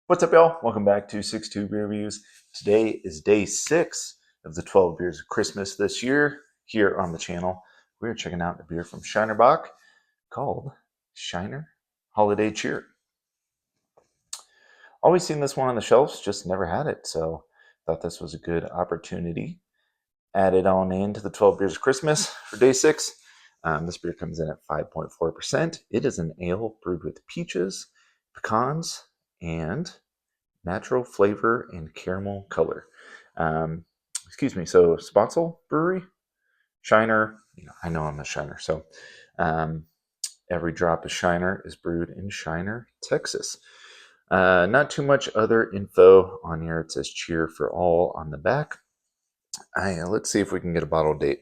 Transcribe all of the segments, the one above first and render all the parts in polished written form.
What's up, y'all? Welcome back to 6-2 Beer Reviews. Today is day 6 of the 12 beers of Christmas this year here on the channel. We're checking out a beer from Shinerbach called Shiner Holiday Cheer. Always seen this one on the shelves, just never had it, so thought this was a good opportunity. Added on into the 12 beers of Christmas for day 6. This beer comes in at 5.4%. It is an ale brewed with peaches, pecans, and natural flavor and caramel color. So Spoetzl Brewery, Shiner. I know I'm a Shiner, so every drop of Shiner is brewed in Shiner, Texas. Not too much other info on here. It says cheer for all on the back. Let's see if we can get a bottle date.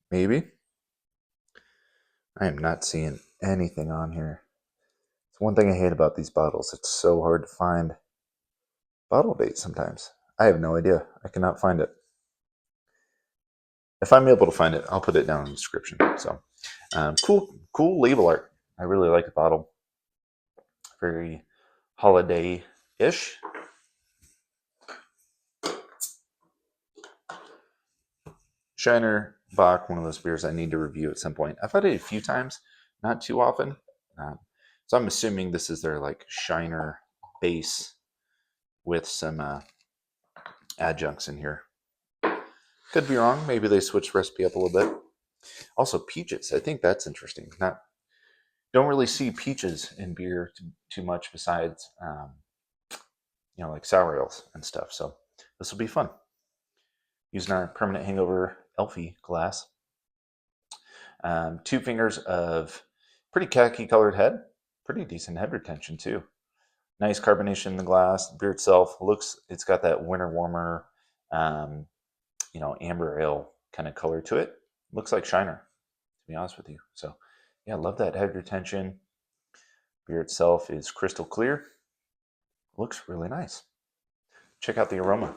Maybe. I am not seeing anything on here. It's one thing I hate about these bottles. It's so hard to find bottle dates sometimes. I have no idea. I cannot find it. If I'm able to find it, I'll put it down in the description. So, cool label art. I really like the bottle. Very holiday-ish. Shiner Bach, one of those beers I need to review at some point. I've had it a few times, not too often. So I'm assuming this is their like Shiner base with some adjuncts in here. Could be wrong. Maybe they switched recipe up a little bit. Also, peaches. I think that's interesting. Don't really see peaches in beer too much besides, like sour ales and stuff. So this will be fun. Using our permanent hangover Elfie glass. 2 fingers of pretty khaki colored head. Pretty decent head retention too. Nice carbonation in the glass. The beer itself it's got that winter warmer, amber ale kind of color to it. Looks like Shiner, to be honest with you. So yeah, love that head retention. Beer itself is crystal clear. Looks really nice. Check out the aroma.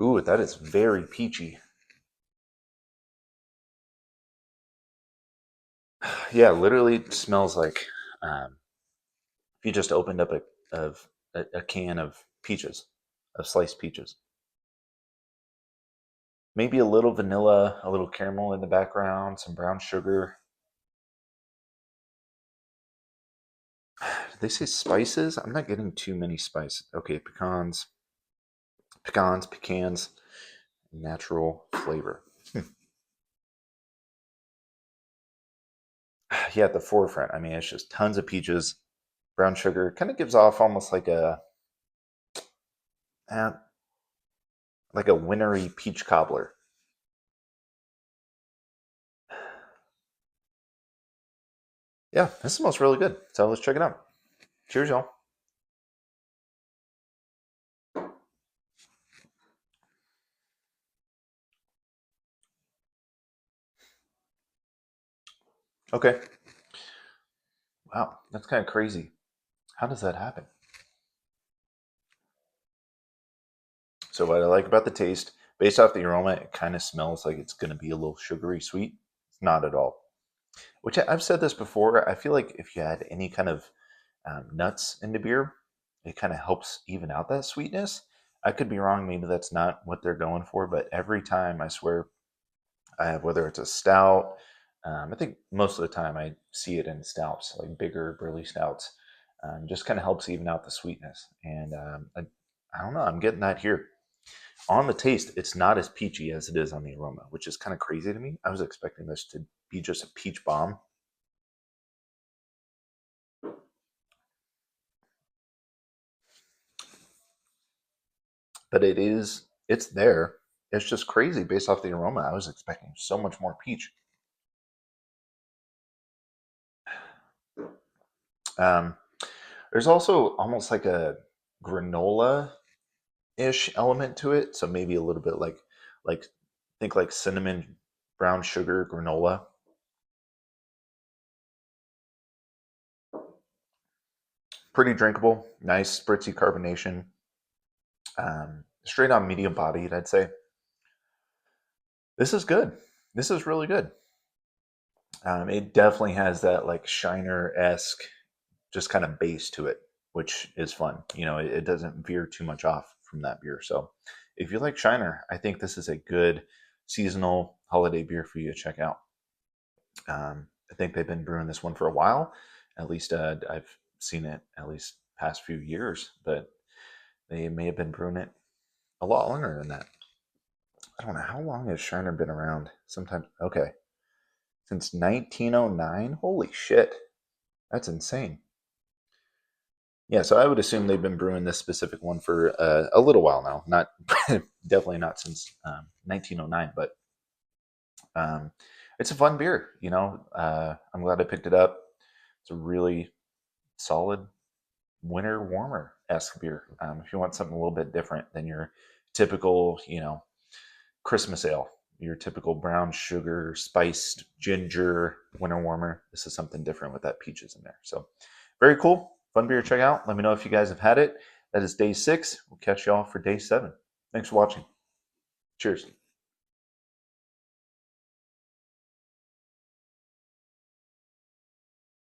Ooh, that is very peachy. Yeah, literally smells like if you just opened up a can of peaches, of sliced peaches. Maybe a little vanilla, a little caramel in the background, some brown sugar. Did they say spices? I'm not getting too many spices. Okay, pecans, natural flavor. Yeah, at the forefront. I mean, it's just tons of peaches, brown sugar. Kind of gives off almost like uh, a wintry peach cobbler. Yeah, this smells really good. So let's check it out. Cheers, y'all. Okay. Wow, that's kind of crazy. How does that happen? So what I like about the taste, based off the aroma, it kind of smells like it's going to be a little sugary sweet. It's not at all. Which I've said this before. I feel like if you add any kind of nuts into beer, it kind of helps even out that sweetness. I could be wrong. Maybe that's not what they're going for. But every time, I swear, I have, whether it's a stout, I think most of the time I see it in stouts, like bigger burley stouts. Just kind of helps even out the sweetness. And I don't know. I'm getting that here. On the taste, it's not as peachy as it is on the aroma, which is kind of crazy to me. I was expecting this to be just a peach bomb. But it's there. It's just crazy based off the aroma. I was expecting so much more peach. Um, there's also almost like a granola-ish element to it. So maybe a little bit like think like cinnamon brown sugar granola. Pretty drinkable, nice spritzy carbonation. Straight on medium bodied, I'd say. This is good. This is really good. It definitely has that like Shiner-esque just kind of base to it, which is fun. It doesn't veer too much off from that beer. So if you like Shiner, I think this is a good seasonal holiday beer for you to check out. I think they've been brewing this one for a while. At least I've seen it at least past few years, but they may have been brewing it a lot longer than that. I don't know how long has Shiner been around. Sometimes okay, since 1909. Holy shit, that's insane. Yeah, so I would assume they've been brewing this specific one for a little while now. Not definitely not since 1909, but it's a fun beer. I'm glad I picked it up. It's a really solid winter warmer esque beer. If you want something a little bit different than your typical, Christmas ale, your typical brown sugar, spiced ginger winter warmer, this is something different with that peaches in there. So very cool. Fun beer to check out. Let me know if you guys have had it. That is day 6. We'll catch you all for day 7. Thanks for watching. Cheers.